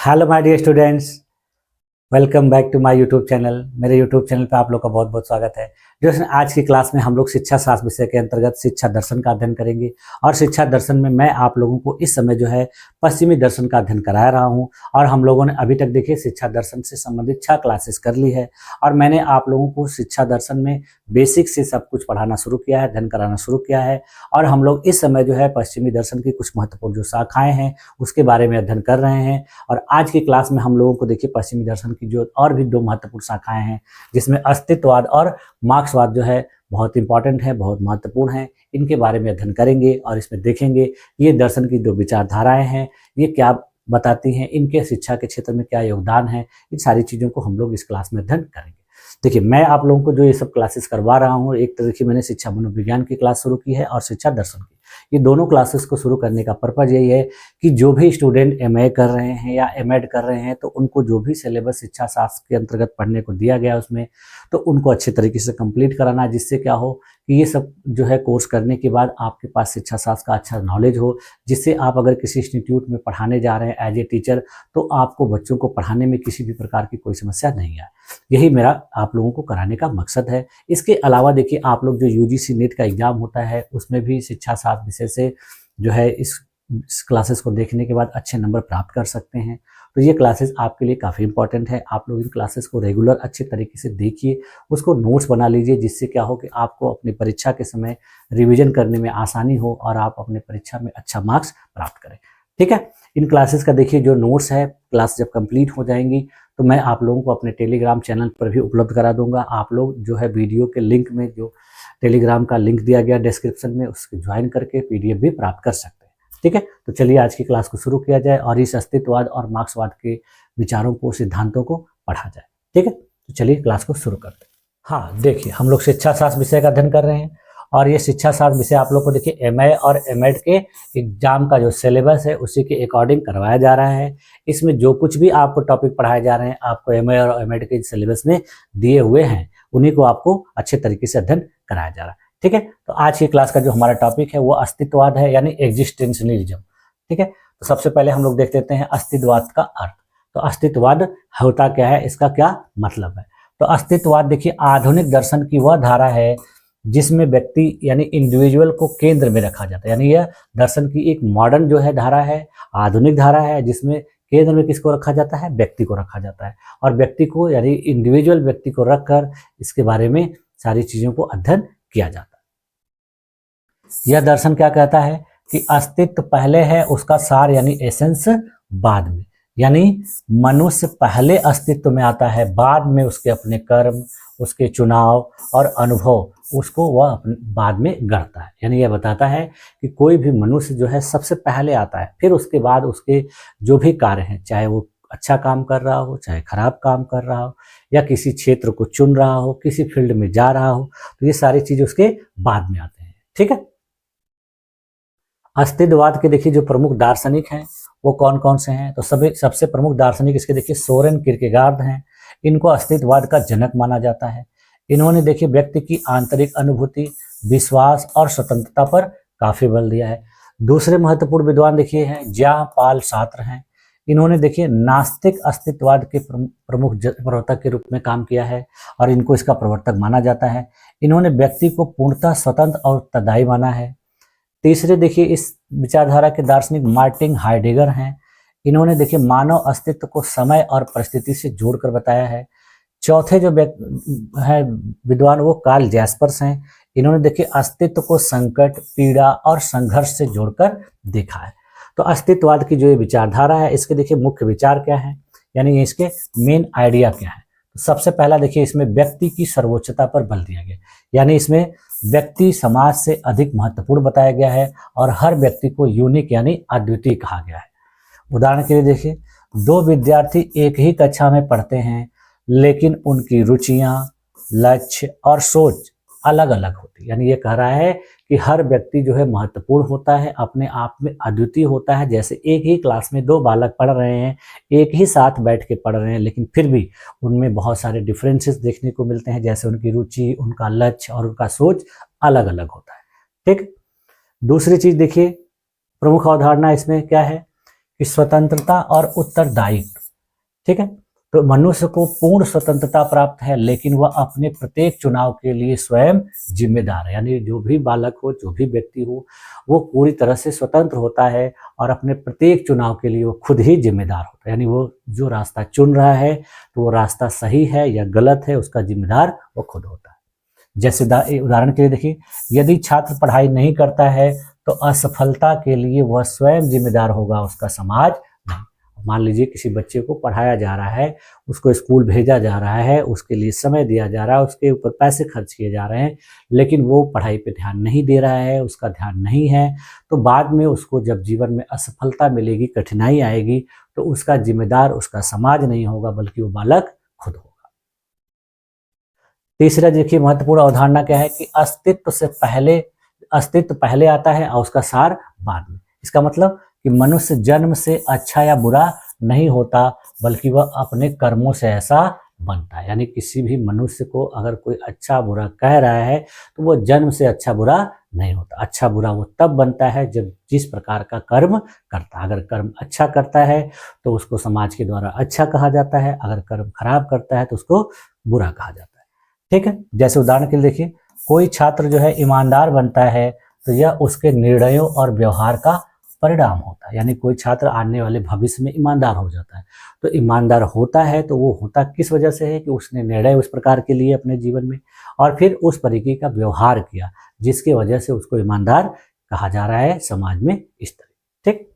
Hello my dear students, welcome back to my YouTube channel. मेरे YouTube channel पे आप लोग का बहुत बहुत स्वागत है। जो आज की क्लास में हम लोग शिक्षा शास्त्र विषय के अंतर्गत शिक्षा दर्शन का अध्ययन करेंगे। और शिक्षा दर्शन में मैं आप लोगों को इस समय जो है पश्चिमी दर्शन का अध्ययन करा रहा हूं। और हम लोगों ने अभी तक देखिए शिक्षा दर्शन से संबंधित 6 क्लासेस कर ली है। और मैंने आप लोगों को शिक्षा दर्शन में बेसिक से सब कुछ पढ़ाना शुरू किया है, अध्ययन कराना शुरू किया है। और हम लोग इस समय जो है पश्चिमी दर्शन की कुछ महत्वपूर्ण जो शाखाएँ हैं उसके बारे में अध्ययन कर रहे हैं। और आज की क्लास में हम लोगों को देखिए पश्चिमी दर्शन की जो और भी 2 महत्वपूर्ण शाखाएं हैं, जिसमें अस्तित्ववाद और मार्क्सवाद जो है बहुत इंपॉर्टेंट है, बहुत महत्वपूर्ण है। इनके बारे में अध्ययन करेंगे और इसमें देखेंगे ये दर्शन की जो विचारधाराएं हैं ये क्या बताती हैं, इनके शिक्षा के क्षेत्र में क्या योगदान है। इन सारी चीज़ों को हम लोग इस क्लास में अध्ययन करेंगे। देखिए मैं आप लोगों को जो ये सब क्लासेस करवा रहा हूँ, एक तो देखिए मैंने शिक्षा मनोविज्ञान की क्लास शुरू की है और शिक्षा दर्शन की। ये दोनों क्लासेस को शुरू करने का पर्पज़ यही है कि जो भी स्टूडेंट एमए कर रहे हैं या एमएड कर रहे हैं तो उनको जो भी सिलेबस शिक्षा शास्त्र के अंतर्गत पढ़ने को दिया गया उसमें तो उनको अच्छे तरीके से कंप्लीट कराना, जिससे क्या हो कि ये सब जो है कोर्स करने के बाद आपके पास शिक्षा शास्त्र का अच्छा नॉलेज हो, जिससे आप अगर किसी इंस्टीट्यूट में पढ़ाने जा रहे हैं एज ए टीचर तो आपको बच्चों को पढ़ाने में किसी भी प्रकार की कोई समस्या नहीं आए। यही मेरा आप लोगों को कराने का मकसद है। इसके अलावा देखिए आप लोग जो यूजीसी नेट का एग्जाम होता है उसमें भी शिक्षा शास्त्र विषय से जो है इस क्लासेस को देखने के बाद अच्छे नंबर प्राप्त कर सकते हैं। तो ये क्लासेस आपके लिए काफ़ी इंपॉर्टेंट है। आप लोग इन क्लासेस को रेगुलर अच्छे तरीके से देखिए, उसको नोट्स बना लीजिए, जिससे क्या हो कि आपको अपनी परीक्षा के समय रिवीजन करने में आसानी हो और आप अपने परीक्षा में अच्छा मार्क्स प्राप्त करें। ठीक है, इन क्लासेस का देखिए जो नोट्स है, क्लास जब कंप्लीट हो जाएंगी तो मैं आप लोगों को अपने टेलीग्राम चैनल पर भी उपलब्ध करा दूंगा। आप लोग जो है वीडियो के लिंक में जो टेलीग्राम का लिंक दिया गया डिस्क्रिप्शन में उसको ज्वाइन करके पीडीएफ भी प्राप्त कर सकते हैं। ठीक है, तो चलिए आज की क्लास को शुरू किया जाए और इस अस्तित्ववाद और मार्क्सवाद के विचारों को, सिद्धांतों को पढ़ा जाए। ठीक है, तो चलिए क्लास को शुरू करते हैं। हाँ देखिए, हम लोग शिक्षा शास्त्र विषय का अध्ययन कर रहे हैं और ये शिक्षा शास्त्र विषय आप लोग को देखिए एमए और एमएड के एग्जाम का जो सिलेबस है उसी के अकॉर्डिंग करवाया जा रहा है। इसमें जो कुछ भी आपको टॉपिक पढ़ाए जा रहे हैं आपको एमए और एमएड के सिलेबस में दिए हुए हैं, उन्हीं को आपको अच्छे तरीके से अध्ययन कराया जा रहा है। ठीक है, तो आज की क्लास का जो हमारा टॉपिक है वो अस्तित्ववाद है, यानी एग्जिस्टेंशलिज्म। ठीक है, तो सबसे पहले हम लोग देख लेते हैं अस्तित्ववाद का अर्थ। तो अस्तित्ववाद होता क्या है, इसका क्या मतलब है। तो अस्तित्ववाद देखिए आधुनिक दर्शन की वह धारा है जिसमें व्यक्ति यानी इंडिविजुअल को केंद्र में रखा जाता है। यानी यह दर्शन की एक मॉडर्न जो है धारा है, आधुनिक धारा है, जिसमें केंद्र में किसको रखा जाता है, व्यक्ति को रखा जाता है। और व्यक्ति को यानी इंडिविजुअल व्यक्ति को रखकर इसके बारे में सारी चीजों को अध्ययन किया जाता है। यह दर्शन क्या कहता है कि अस्तित्व पहले है, उसका सार यानी एसेंस बाद में। यानी मनुष्य पहले अस्तित्व में आता है, बाद में उसके अपने कर्म, उसके चुनाव और अनुभव उसको वह बाद में गढ़ता है। यानी यह बताता है कि कोई भी मनुष्य जो है सबसे पहले आता है, फिर उसके बाद उसके जो भी कार्य हैं, चाहे वो अच्छा काम कर रहा हो चाहे खराब काम कर रहा हो या किसी क्षेत्र को चुन रहा हो, किसी फील्ड में जा रहा हो, तो ये सारी चीजें उसके बाद में आते हैं। ठीक है, अस्तित्ववाद के देखिए जो प्रमुख दार्शनिक हैं वो कौन कौन से हैं। तो सबसे प्रमुख दार्शनिक इसके देखिए सोरेन किरकेगार्ड हैं। इनको अस्तित्ववाद का जनक माना जाता है। इन्होंने देखिए व्यक्ति की आंतरिक अनुभूति, विश्वास और स्वतंत्रता पर काफी बल दिया है। दूसरे महत्वपूर्ण विद्वान देखिए हैं ज्ञान पाल सात्र हैं। इन्होंने देखिए नास्तिक अस्तित्ववाद के प्रमुख प्रवर्तक के रूप में काम किया है और इनको इसका प्रवर्तक माना जाता है। इन्होंने व्यक्ति को पूर्णतः स्वतंत्र और उत्तरदायी माना है। तीसरे देखिए इस विचारधारा के दार्शनिक मार्टिन हाइडेगर हैं। इन्होंने देखिए मानव अस्तित्व को समय और परिस्थिति से जोड़कर बताया है। चौथे जो है विद्वान वो कार्ल जैस्पर्स हैं। इन्होंने देखिए अस्तित्व को संकट, पीड़ा और संघर्ष से जोड़कर देखा है। तो अस्तित्ववाद की जो ये विचारधारा है इसके देखिए मुख्य विचार क्या है, यानी इसके मेन आइडिया क्या है। तो सबसे पहला देखिए इसमें व्यक्ति की सर्वोच्चता पर बल दिया गया, यानी इसमें व्यक्ति समाज से अधिक महत्वपूर्ण बताया गया है और हर व्यक्ति को यूनिक यानी अद्वितीय कहा गया है। उदाहरण के लिए देखिए, 2 विद्यार्थी एक ही कक्षा में पढ़ते हैं लेकिन उनकी रुचियां, लक्ष्य और सोच अलग अलग होती है। यानी ये कह रहा है कि हर व्यक्ति जो है महत्वपूर्ण होता है, अपने आप में अद्वितीय होता है। जैसे एक ही क्लास में 2 बालक पढ़ रहे हैं, एक ही साथ बैठ के पढ़ रहे हैं, लेकिन फिर भी उनमें बहुत सारे डिफरेंसेस देखने को मिलते हैं, जैसे उनकी रुचि, उनका लक्ष्य और उनका सोच अलग अलग होता है। ठीक, दूसरी चीज देखिए प्रमुख अवधारणा इसमें क्या है कि स्वतंत्रता और उत्तरदायित्व। ठीक है, तो मनुष्य को पूर्ण स्वतंत्रता प्राप्त है, लेकिन वह अपने प्रत्येक चुनाव के लिए स्वयं जिम्मेदार है। यानी जो भी बालक हो, जो भी व्यक्ति हो, वो पूरी तरह से स्वतंत्र होता है और अपने प्रत्येक चुनाव के लिए वो खुद ही जिम्मेदार होता है। यानी वो जो रास्ता चुन रहा है तो वो रास्ता सही है या गलत है, उसका जिम्मेदार वो खुद होता है। जैसे उदाहरण के लिए देखिए, यदि छात्र पढ़ाई नहीं करता है तो असफलता के लिए वह स्वयं जिम्मेदार होगा, उसका समाज नहीं। मान लीजिए किसी बच्चे को पढ़ाया जा रहा है, उसको स्कूल भेजा जा रहा है, उसके लिए समय दिया जा रहा है, उसके ऊपर पैसे खर्च किए जा रहे हैं, लेकिन वो पढ़ाई पे ध्यान नहीं दे रहा है, उसका ध्यान नहीं है, तो बाद में उसको जब जीवन में असफलता मिलेगी, कठिनाई आएगी, तो उसका जिम्मेदार उसका समाज नहीं होगा, बल्कि वो बालक खुद होगा। तीसरा देखिए महत्वपूर्ण अवधारणा क्या है कि अस्तित्व पहले आता है और उसका सार बाद में। इसका मतलब कि मनुष्य जन्म से अच्छा या बुरा नहीं होता, बल्कि वह अपने कर्मों से ऐसा बनता है। यानी किसी भी मनुष्य को अगर कोई अच्छा बुरा कह रहा है तो वो जन्म से अच्छा बुरा नहीं होता। अच्छा बुरा वो तब बनता है जब जिस प्रकार का कर्म करता है। अगर कर्म अच्छा करता है तो उसको समाज के द्वारा अच्छा कहा जाता है, अगर कर्म खराब करता है तो उसको बुरा कहा जाता है। ठीक है, जैसे उदाहरण के लिए देखिए, कोई छात्र जो है ईमानदार बनता है तो यह उसके निर्णयों और व्यवहार का परिणाम होता है। यानी कोई छात्र आने वाले भविष्य में ईमानदार हो जाता है, तो ईमानदार होता है तो वो होता किस वजह से है कि उसने निर्णय उस प्रकार के लिए अपने जीवन में और फिर उस तरीके का व्यवहार किया, जिसकी वजह से उसको ईमानदार कहा जा रहा है समाज में इस तरह। ठीक,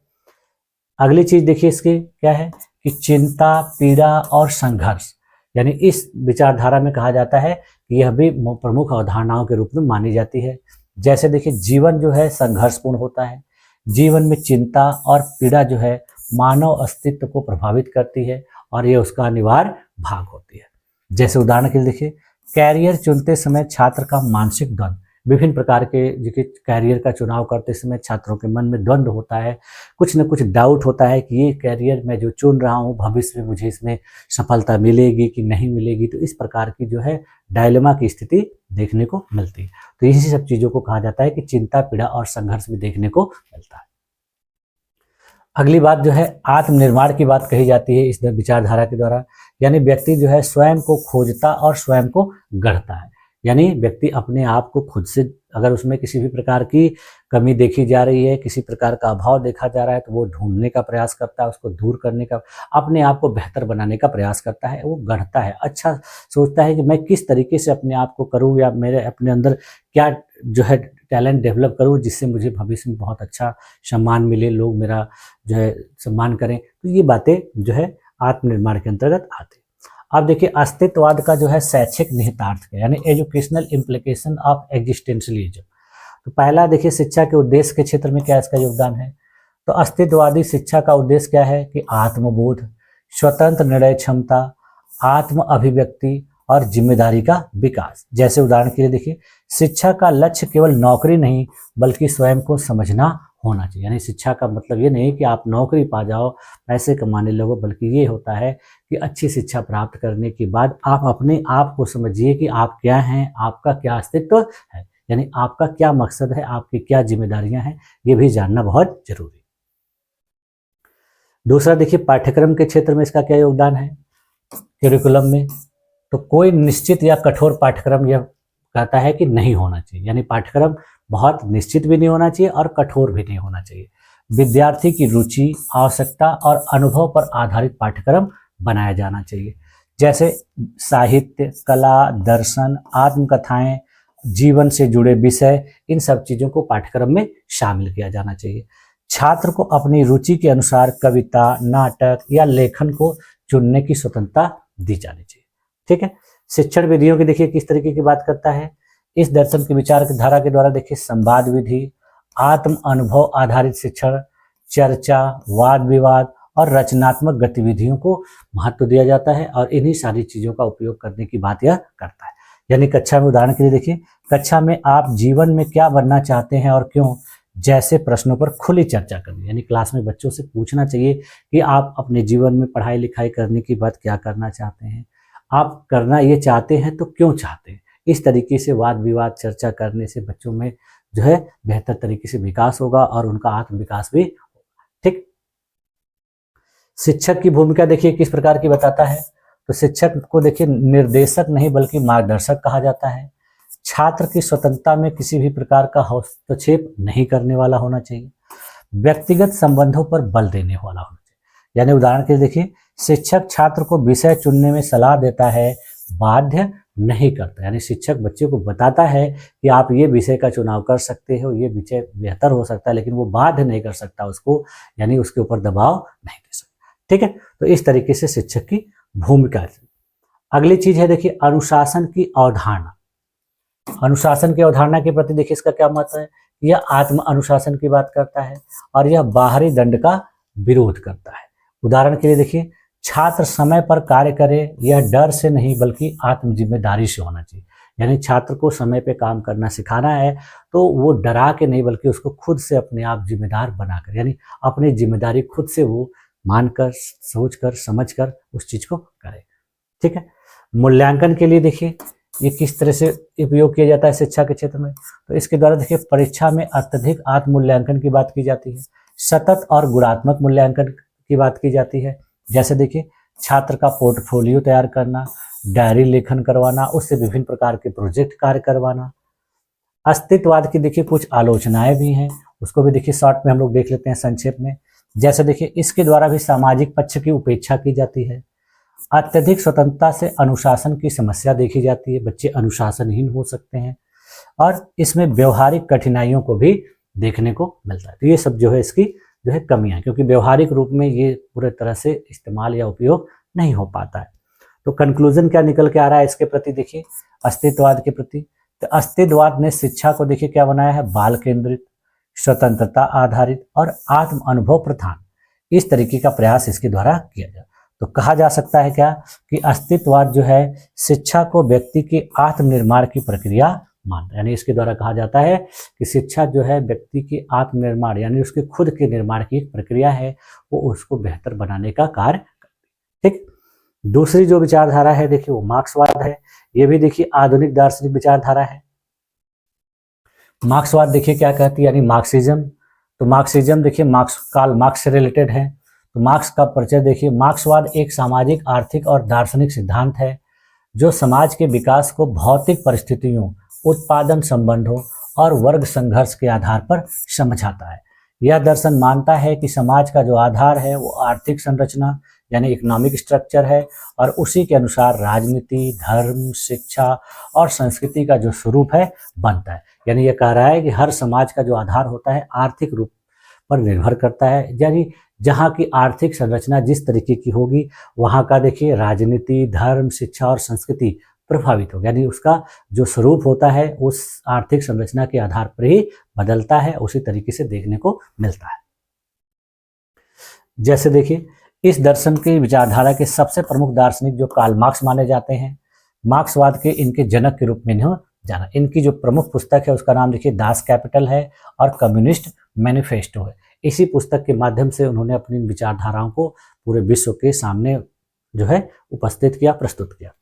अगली चीज देखिए इसकी क्या है कि चिंता, पीड़ा और संघर्ष। यानी इस विचारधारा में कहा जाता है कि यह भी प्रमुख अवधारणाओं के रूप में मानी जाती है। जैसे देखिए, जीवन जो है संघर्षपूर्ण होता है, जीवन में चिंता और पीड़ा जो है मानव अस्तित्व को प्रभावित करती है और ये उसका अनिवार्य भाग होती है। जैसे उदाहरण के लिए देखिए, कैरियर चुनते समय छात्र का मानसिक द्वंद्व। विभिन्न प्रकार के देखिए कैरियर का चुनाव करते समय छात्रों के मन में द्वंद्व होता है, कुछ न कुछ डाउट होता है कि ये कैरियर मैं जो चुन रहा हूँ भविष्य में मुझे इसमें सफलता मिलेगी कि नहीं मिलेगी। तो इस प्रकार की जो है डायलेमा की स्थिति देखने को मिलती है। तो इसी सब चीज़ों को कहा जाता है कि चिंता, पीड़ा और संघर्ष भी देखने को मिलता है। अगली बात जो है आत्मनिर्माण की बात कही जाती है इस विचारधारा के द्वारा। यानी व्यक्ति जो है स्वयं को खोजता और स्वयं को गढ़ता है। यानी व्यक्ति अपने आप को खुद से, अगर उसमें किसी भी प्रकार की कमी देखी जा रही है, किसी प्रकार का अभाव देखा जा रहा है, तो वो ढूंढने का प्रयास करता है, उसको दूर करने का, अपने आप को बेहतर बनाने का प्रयास करता है, वो गढ़ता है। अच्छा सोचता है कि मैं किस तरीके से अपने आप को करूँ या मेरे अपने अंदर क्या जो है टैलेंट डेवलप करूँ जिससे मुझे भविष्य में बहुत अच्छा सम्मान मिले, लोग मेरा जो है सम्मान करें। तो ये बातें जो है आत्मनिर्माण के अंतर्गत आती है। अब देखिए अस्तित्ववाद का जो है शैक्षिक निहितार्थ क्या, यानी एजुकेशनल इम्प्लीकेशन ऑफ एग्जिस्टेंशियलिज्म। तो पहला देखिए शिक्षा के उद्देश्य के क्षेत्र में क्या इसका योगदान है। तो अस्तित्ववादी शिक्षा का उद्देश्य क्या है कि आत्मबोध, स्वतंत्र निर्णय क्षमता, आत्म अभिव्यक्ति और जिम्मेदारी का विकास। जैसे उदाहरण के लिए देखिए, शिक्षा का लक्ष्य केवल नौकरी नहीं बल्कि स्वयं को समझना होना चाहिए। यानी शिक्षा का मतलब ये नहीं कि आप नौकरी पा जाओ, पैसे कमाने लगो, बल्कि ये होता है कि अच्छी शिक्षा प्राप्त करने के बाद आप अपने आप को समझिए कि आप क्या हैं, आपका क्या अस्तित्व है, यानी आपका क्या मकसद है, आपकी क्या जिम्मेदारियां हैं, ये भी जानना बहुत जरूरी है। दूसरा देखिए पाठ्यक्रम के क्षेत्र में इसका क्या योगदान है करिकुलम में। तो कोई निश्चित या कठोर पाठ्यक्रम यह कहता है कि नहीं होना चाहिए। यानी पाठ्यक्रम बहुत निश्चित भी नहीं होना चाहिए और कठोर भी नहीं होना चाहिए। विद्यार्थी की रुचि, आवश्यकता और अनुभव पर आधारित पाठ्यक्रम बनाया जाना चाहिए। जैसे साहित्य, कला, दर्शन, आत्मकथाएं, जीवन से जुड़े विषय, इन सब चीज़ों को पाठ्यक्रम में शामिल किया जाना चाहिए। छात्र को अपनी रुचि के अनुसार कविता, नाटक या लेखन को चुनने की स्वतंत्रता दी जानी चाहिए। ठीक है, शिक्षण विधियों की देखिए किस तरीके की बात करता है। इस दर्शन के विचार धारा के द्वारा देखिए संवाद विधि, आत्म अनुभव आधारित शिक्षण, चर्चा, वाद विवाद और रचनात्मक गतिविधियों को महत्व दिया जाता है और इन्हीं सारी चीज़ों का उपयोग करने की बात यह करता है। यानी कक्षा में उदाहरण के लिए देखिए, कक्षा में आप जीवन में क्या बनना चाहते हैं और क्यों जैसे प्रश्नों पर खुली चर्चा करनी। यानी क्लास में बच्चों से पूछना चाहिए कि आप अपने जीवन में पढ़ाई लिखाई करने के बाद क्या करना चाहते हैं, आप करना ये चाहते हैं तो क्यों चाहते हैं। इस तरीके से वाद विवाद चर्चा करने से बच्चों में जो है बेहतर तरीके से विकास होगा और उनका आत्म विकास भी। ठीक, शिक्षक की भूमिका देखिए किस प्रकार की बताता है, तो शिक्षक को देखिए निर्देशक नहीं बल्कि मार्गदर्शक कहा जाता है। छात्र की स्वतंत्रता में किसी भी प्रकार का हस्तक्षेप नहीं करने वाला होना चाहिए। व्यक्तिगत संबंधों पर बल देने वाला होना चाहिए। यानी उदाहरण के लिए देखिए, शिक्षक छात्र को विषय चुनने में सलाह देता है, बाध्य नहीं करता। यानी शिक्षक बच्चे को बताता है कि आप ये विषय का चुनाव कर सकते हो, ये विषय बेहतर हो सकता है, लेकिन वो बाध्य नहीं कर सकता उसको, यानी उसके ऊपर दबाव नहीं दे सकता। ठीक है, तो इस तरीके से शिक्षक की भूमिका है। अगली चीज है देखिए अनुशासन की अवधारणा। अनुशासन की अवधारणा के प्रति देखिए इसका क्या महत्व है। यह आत्म अनुशासन की बात करता है और यह बाहरी दंड का विरोध करता है। उदाहरण के लिए देखिए, छात्र समय पर कार्य करे, यह डर से नहीं बल्कि आत्म जिम्मेदारी से होना चाहिए। यानी छात्र को समय पे काम करना सिखाना है तो वो डरा के नहीं बल्कि उसको खुद से अपने आप जिम्मेदार बनाकर, यानी अपनी जिम्मेदारी खुद से वो मानकर, सोचकर, समझकर उस चीज को करे। ठीक है, मूल्यांकन के लिए देखिए ये किस तरह से उपयोग किया जाता है शिक्षा के क्षेत्र में। तो इसके द्वारा देखिए परीक्षा में अत्यधिक आत्म मूल्यांकन की बात की जाती है, सतत और गुणात्मक मूल्यांकन की बात की जाती है। जैसे देखिए छात्र का पोर्टफोलियो तैयार करना, डायरी लेखन करवाना, उससे विभिन्न प्रकार के प्रोजेक्ट कार्य करवाना। अस्तित्ववाद की देखिए कुछ आलोचनाएं भी हैं, उसको भी देखिए शॉर्ट में हम लोग देख लेते हैं संक्षेप में। जैसे देखिए इसके द्वारा भी सामाजिक पक्ष की उपेक्षा की जाती है। अत्यधिक स्वतंत्रता से अनुशासन की समस्या देखी जाती है, बच्चे अनुशासनहीन हो सकते हैं और इसमें व्यवहारिक कठिनाइयों को भी देखने को मिलता है। तो ये सब जो है इसकी जो है कमियां, क्योंकि व्यवहारिक रूप में ये पूरे तरह से इस्तेमाल या उपयोग नहीं हो पाता है। तो कंक्लूजन क्या निकल के आ रहा है इसके प्रति देखिए, अस्तित्ववाद के प्रति। तो अस्तित्ववाद ने शिक्षा को देखिए क्या बनाया है, बाल केंद्रित, स्वतंत्रता आधारित और आत्म अनुभव प्रधान, इस तरीके का प्रयास इसके द्वारा किया जाए। तो कहा जा सकता है क्या कि अस्तित्ववाद जो है शिक्षा को व्यक्ति के आत्मनिर्माण की प्रक्रिया मानता है। यानी इसके द्वारा कहा जाता है कि शिक्षा जो है व्यक्ति के आत्मनिर्माण यानी उसके खुद के निर्माण की एक प्रक्रिया है, वो उसको बेहतर बनाने का कार्य। ठीक, दूसरी जो विचारधारा है देखिए वो मार्क्सवाद है। ये भी देखिए आधुनिक दार्शनिक विचारधारा है। मार्क्सवाद देखिए क्या कहती है, यानी मार्क्सिज्म। तो मार्क्सिज्म देखिए कार्ल मार्क्स से रिलेटेड है। तो मार्क्स का परिचय देखिए, मार्क्सवाद एक सामाजिक, आर्थिक और दार्शनिक सिद्धांत है जो समाज के विकास को भौतिक परिस्थितियों, उत्पादन संबंधों और वर्ग संघर्ष के आधार पर समझाता है। यह दर्शन मानता है कि समाज का जो आधार है वो आर्थिक संरचना यानी इकोनॉमिक स्ट्रक्चर है और उसी के अनुसार राजनीति, धर्म, शिक्षा और संस्कृति का जो स्वरूप है बनता है। यानी यह कह रहा है कि हर समाज का जो आधार होता है आर्थिक रूप पर निर्भर करता है। यानी जहाँ की आर्थिक संरचना जिस तरीके की होगी वहाँ का देखिए राजनीति, धर्म, शिक्षा और संस्कृति प्रभावित होगा। यानी उसका जो स्वरूप होता है उस आर्थिक संरचना के आधार पर ही बदलता है, उसी तरीके से देखने को मिलता है। जैसे देखिए इस दर्शन की विचारधारा के सबसे प्रमुख दार्शनिक जो कार्ल मार्क्स माने जाते हैं, मार्क्सवाद के इनके जनक के रूप में इन्हें जाना। इनकी जो प्रमुख पुस्तक है उसका नाम देखिए दास कैपिटल है और कम्युनिस्ट मैनिफेस्टो है। इसी पुस्तक के माध्यम से उन्होंने अपनी विचारधाराओं को पूरे विश्व के सामने जो है उपस्थित किया, प्रस्तुत किया।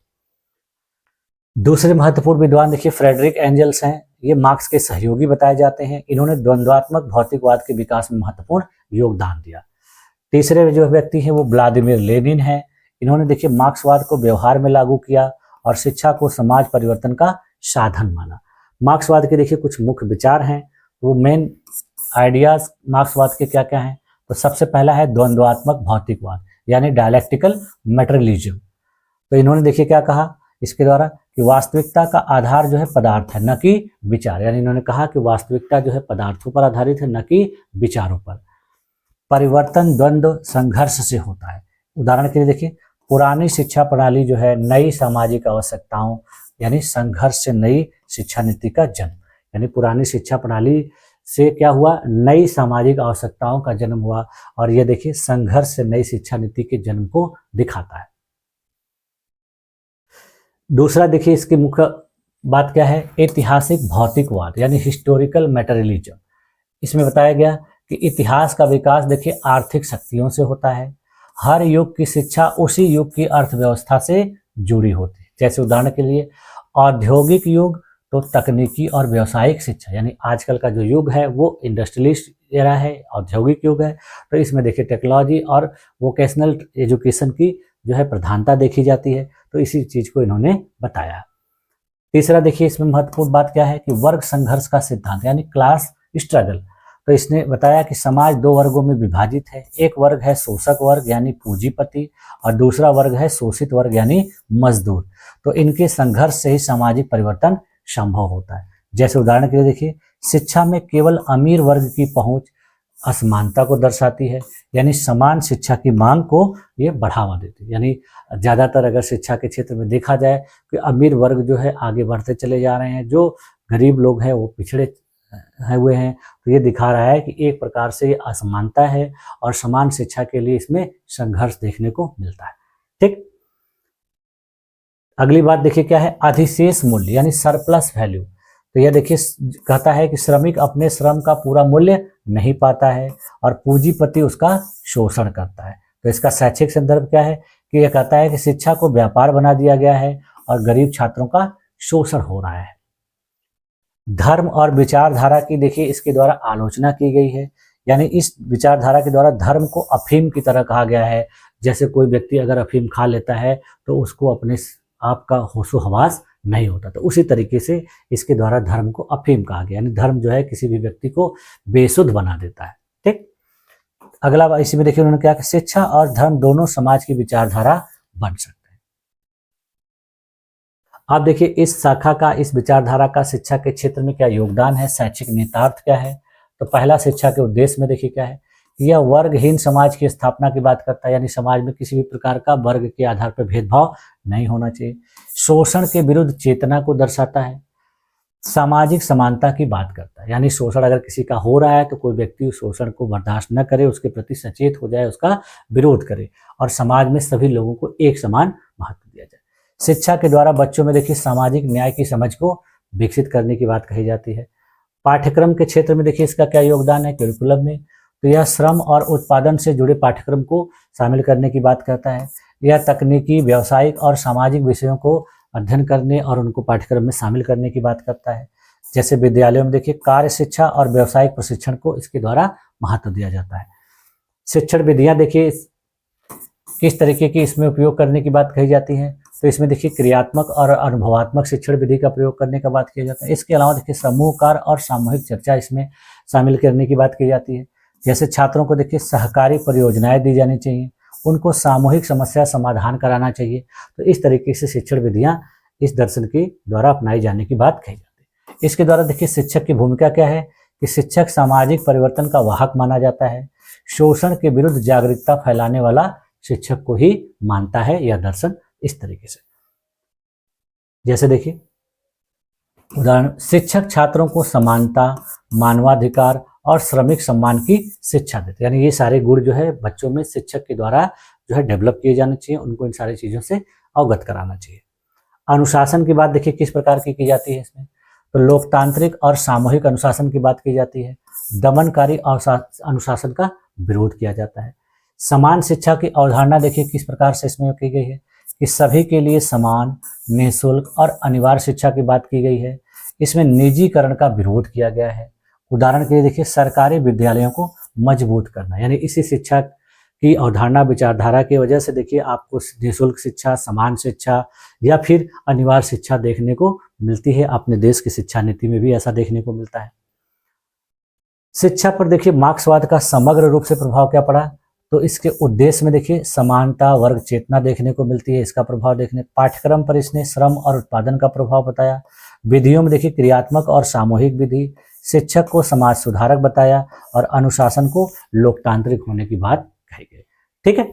दूसरे महत्वपूर्ण विद्वान देखिए फ्रेडरिक एंजल्स हैं। ये मार्क्स के सहयोगी बताए जाते हैं। इन्होंने द्वंद्वात्मक भौतिकवाद के विकास में महत्वपूर्ण योगदान दिया। तीसरे जो व्यक्ति हैं वो व्लादिमीर लेनिन हैं। इन्होंने देखिए मार्क्सवाद को व्यवहार में लागू किया और शिक्षा को समाज परिवर्तन का साधन माना। मार्क्सवाद के देखिए कुछ मुख्य विचार हैं, वो मेन आइडियाज मार्क्सवाद के क्या क्या हैं। तो सबसे पहला है द्वंद्वात्मक भौतिकवाद यानी डायलेक्टिकल मटेरियलिज्म। तो इन्होंने देखिए क्या कहा इसके द्वारा कि वास्तविकता का आधार जो है पदार्थ है न कि विचार। यानी इन्होंने कहा कि वास्तविकता जो है पदार्थों पर आधारित है न कि विचारों पर। परिवर्तन द्वंद्व संघर्ष से होता है। उदाहरण के लिए देखिए पुरानी शिक्षा प्रणाली जो है नई सामाजिक आवश्यकताओं यानी संघर्ष से नई शिक्षा नीति का जन्म। यानी पुरानी शिक्षा प्रणाली से क्या हुआ, नई सामाजिक आवश्यकताओं का जन्म हुआ और यह देखिए संघर्ष से नई शिक्षा नीति के जन्म को दिखाता है। दूसरा देखिए इसकी मुख्य बात क्या है, ऐतिहासिक भौतिकवाद यानी हिस्टोरिकल मटेरियलिज्म। इसमें बताया गया कि इतिहास का विकास देखिए आर्थिक शक्तियों से होता है। हर युग की शिक्षा उसी युग की अर्थव्यवस्था से जुड़ी होती है। जैसे उदाहरण के लिए औद्योगिक युग, तो तकनीकी और व्यावसायिक शिक्षा, यानी आजकल का जो युग है वो इंडस्ट्रियलिस्ट एरा है, औद्योगिक युग है, तो इसमें देखिए टेक्नोलॉजी और वोकेशनल एजुकेशन की जो है प्रधानता देखी जाती है, तो इसी चीज़ को इन्होंने बताया। तीसरा देखिए इसमें महत्वपूर्ण बात क्या है कि वर्ग संघर्ष का सिद्धांत, यानी क्लास स्ट्रगल। तो इसने बताया कि समाज दो वर्गों में विभाजित है, एक वर्ग है शोषक वर्ग यानी पूंजीपति, और दूसरा वर्ग है शोषित वर्ग यानी मजदूर। तो इनके संघर्ष से ही सामाजिक परिवर्तन संभव होता है। जैसे उदाहरण के लिए देखिए, शिक्षा में केवल अमीर वर्ग की पहुंच असमानता को दर्शाती है, यानी समान शिक्षा की मांग को ये बढ़ावा देती है। यानी ज़्यादातर अगर शिक्षा के क्षेत्र में देखा जाए कि अमीर वर्ग जो है आगे बढ़ते चले जा रहे हैं, जो गरीब लोग हैं वो पिछड़े हुए हैं, तो ये दिखा रहा है कि एक प्रकार से ये असमानता है और समान शिक्षा के लिए इसमें संघर्ष देखने को मिलता है। ठीक, अगली बात देखिए क्या है, अधिशेष मूल्य यानी सरप्लस वैल्यू। तो यह देखिए कहता है कि श्रमिक अपने श्रम का पूरा मूल्य नहीं पाता है और पूंजीपति उसका शोषण करता है। तो इसका शैक्षिक संदर्भ क्या है कि यह कहता है कि शिक्षा को व्यापार बना दिया गया है और गरीब छात्रों का शोषण हो रहा है। धर्म और विचारधारा की देखिए इसके द्वारा आलोचना की गई है, यानी इस विचारधारा के द्वारा धर्म को अफीम की तरह कहा गया है। जैसे कोई व्यक्ति अगर अफीम खा लेता है तो उसको अपने आप का होशो हवास नहीं होता, तो उसी तरीके से इसके द्वारा धर्म को अफीम कहा गया, यानी धर्म जो है किसी भी व्यक्ति को बेसुध बना देता है। ठीक, अगला इसी में देखिए उन्होंने क्या कि शिक्षा और धर्म दोनों समाज की विचारधारा बन सकते हैं। अब देखिए इस शाखा का, इस विचारधारा का शिक्षा के क्षेत्र में क्या योगदान है, शैक्षिक नेतार्थ क्या है। तो पहला शिक्षा के उद्देश्य में देखिए क्या है, यह वर्गहीन समाज की स्थापना की बात करता है, यानी समाज में किसी भी प्रकार का वर्ग के आधार पर भेदभाव नहीं होना चाहिए। शोषण के विरुद्ध चेतना को दर्शाता है, सामाजिक समानता की बात करता है, यानी शोषण अगर किसी का हो रहा है तो कोई व्यक्ति उस शोषण को बर्दाश्त न करे, उसके प्रति सचेत हो जाए, उसका विरोध करे और समाज में सभी लोगों को एक समान महत्व दिया जाए। शिक्षा के द्वारा बच्चों में देखिए सामाजिक न्याय की समझ को विकसित करने की बात कही जाती है। पाठ्यक्रम के क्षेत्र में देखिए इसका क्या योगदान है करिकुलम में, तो यह श्रम और उत्पादन से जुड़े पाठ्यक्रम को शामिल करने की बात करता है। यह तकनीकी, व्यावसायिक और सामाजिक विषयों को अध्ययन करने और उनको पाठ्यक्रम में शामिल करने की बात करता है। जैसे विद्यालयों में देखिए कार्य शिक्षा और व्यावसायिक प्रशिक्षण को इसके द्वारा महत्व दिया जाता है। शिक्षण विधियां देखिए किस तरीके की इसमें उपयोग करने की बात कही जाती है, तो इसमें देखिए क्रियात्मक और अनुभवात्मक शिक्षण विधि का प्रयोग करने का बात किया जाता है। इसके अलावा देखिए समूह कार्य और सामूहिक चर्चा इसमें शामिल करने की बात की जाती है। जैसे छात्रों को देखिए सहकारी परियोजनाएं दी जानी चाहिए, उनको सामूहिक समस्या समाधान कराना चाहिए। तो इस तरीके से शिक्षण विधियां इस दर्शन के द्वारा अपनाई जाने की बात कही जाती है। इसके द्वारा देखिए शिक्षक की भूमिका क्या है कि शिक्षक सामाजिक परिवर्तन का वाहक माना जाता है। शोषण के विरुद्ध जागरूकता फैलाने वाला शिक्षक को ही मानता है यह दर्शन इस तरीके से। जैसे देखिए उदाहरण, शिक्षक छात्रों को समानता, मानवाधिकार और श्रमिक सम्मान की शिक्षा देते हैं, यानी ये सारे गुण जो है बच्चों में शिक्षक के द्वारा जो है डेवलप किए जाने चाहिए, उनको इन सारी चीज़ों से अवगत कराना चाहिए। अनुशासन की बात देखिए किस प्रकार की जाती है इसमें, तो लोकतांत्रिक और सामूहिक अनुशासन की बात की जाती है। दमनकारी अनुशासन का विरोध किया जाता है। समान शिक्षा की अवधारणा देखिए किस प्रकार से इसमें की गई है कि सभी के लिए समान, निःशुल्क और अनिवार्य शिक्षा की बात की गई है। इसमें निजीकरण का विरोध किया गया है। उदाहरण के लिए देखिए सरकारी विद्यालयों को मजबूत करना, यानी इसी शिक्षा की अवधारणा विचारधारा की वजह से देखिए आपको निःशुल्क शिक्षा, समान शिक्षा या फिर अनिवार्य शिक्षा देखने को मिलती है। अपने देश की शिक्षा नीति में भी ऐसा देखने को मिलता है। शिक्षा पर देखिए मार्क्सवाद का समग्र रूप से प्रभाव क्या पड़ा, तो इसके उद्देश्य में देखिए समानता, वर्ग चेतना देखने को मिलती है, इसका प्रभाव देखने। पाठ्यक्रम पर इसने श्रम और उत्पादन का प्रभाव बताया। विधियों में देखिए क्रियात्मक और सामूहिक विधि, शिक्षक को समाज सुधारक बताया और अनुशासन को लोकतांत्रिक होने की बात कही गई। ठीक है,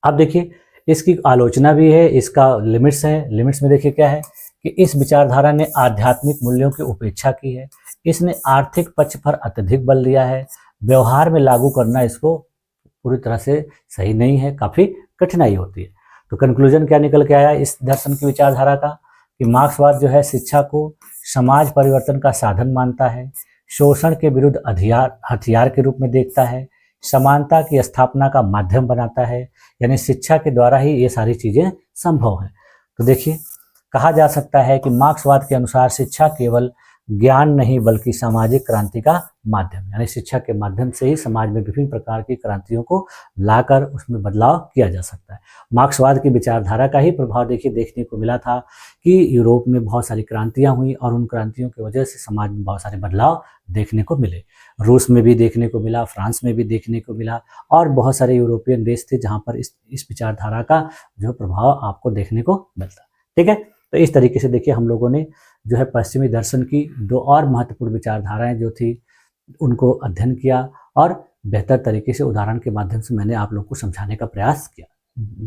अब देखिए इसकी आलोचना भी है, इसका लिमिट्स है। लिमिट्स में देखिए क्या है कि इस विचारधारा ने आध्यात्मिक मूल्यों की उपेक्षा की है, इसने आर्थिक पक्ष पर अत्यधिक बल दिया है, व्यवहार में लागू करना इसको पूरी तरह से सही नहीं है, काफ़ी कठिनाई होती है। तो कंक्लूजन क्या निकल के आया इस दर्शन की विचारधारा का कि मार्क्सवाद जो है शिक्षा को समाज परिवर्तन का साधन मानता है, शोषण के विरुद्ध हथियार के रूप में देखता है, समानता की स्थापना का माध्यम बनाता है, यानी शिक्षा के द्वारा ही ये सारी चीज़ें संभव है। तो देखिए कहा जा सकता है कि मार्क्सवाद के अनुसार शिक्षा केवल ज्ञान नहीं बल्कि सामाजिक क्रांति का माध्यम, यानी शिक्षा के माध्यम से ही समाज में विभिन्न प्रकार की क्रांतियों को लाकर उसमें बदलाव किया जा सकता है। मार्क्सवाद की विचारधारा का ही प्रभाव देखने को मिला था कि यूरोप में बहुत सारी क्रांतियां हुई और उन क्रांतियों की वजह से समाज में बहुत सारे बदलाव देखने को मिले। रूस में भी देखने को मिला, फ्रांस में भी देखने को मिला और बहुत सारे यूरोपियन देश थे जहाँ पर इस विचारधारा का जो प्रभाव आपको देखने को मिलता। ठीक है, तो इस तरीके से देखिए हम लोगों ने जो है पश्चिमी दर्शन की दो और महत्वपूर्ण विचारधाराएं जो थी उनको अध्ययन किया और बेहतर तरीके से उदाहरण के माध्यम से मैंने आप लोग को समझाने का प्रयास किया।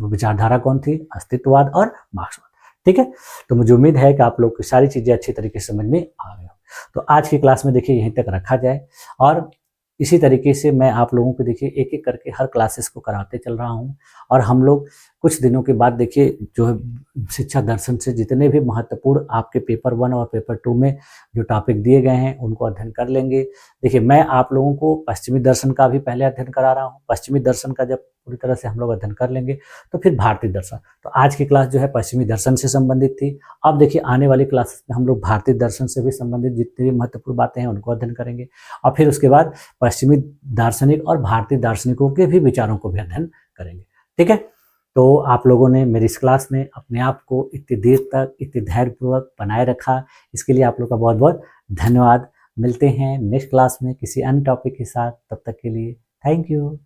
वो विचारधारा कौन थी? अस्तित्ववाद और मार्क्सवाद। ठीक है, तो मुझे उम्मीद है कि आप लोग की सारी चीजें अच्छी तरीके से समझ में आ गई हो। तो आज की क्लास में देखिए यहीं तक रखा जाए और इसी तरीके से मैं आप लोगों को देखिए एक एक करके हर क्लासेस को कराते चल रहा हूँ और हम लोग कुछ दिनों के बाद देखिए जो है शिक्षा दर्शन से जितने भी महत्वपूर्ण आपके पेपर 1 और पेपर 2 में जो टॉपिक दिए गए हैं उनको अध्ययन कर लेंगे। देखिए मैं आप लोगों को पश्चिमी दर्शन का भी पहले अध्ययन करा रहा हूँ। पश्चिमी दर्शन का जब पूरी तरह से हम लोग अध्ययन कर लेंगे तो फिर भारतीय दर्शन। तो आज की क्लास जो है पश्चिमी दर्शन से संबंधित थी। अब देखिए आने वाली क्लासेस में हम लोग भारतीय दर्शन से भी संबंधित जितनी भी महत्वपूर्ण बातें हैं उनको अध्ययन करेंगे और फिर उसके बाद पश्चिमी दार्शनिक और भारतीय दार्शनिकों के भी विचारों को भी अध्ययन करेंगे। ठीक है, तो आप लोगों ने मेरी इस क्लास में अपने आप को इतनी देर तक इतने धैर्यपूर्वक बनाए रखा, इसके लिए आप लोग का बहुत बहुत धन्यवाद। मिलते हैं नेक्स्ट क्लास में किसी अन्य टॉपिक के साथ, तब तक के लिए थैंक यू।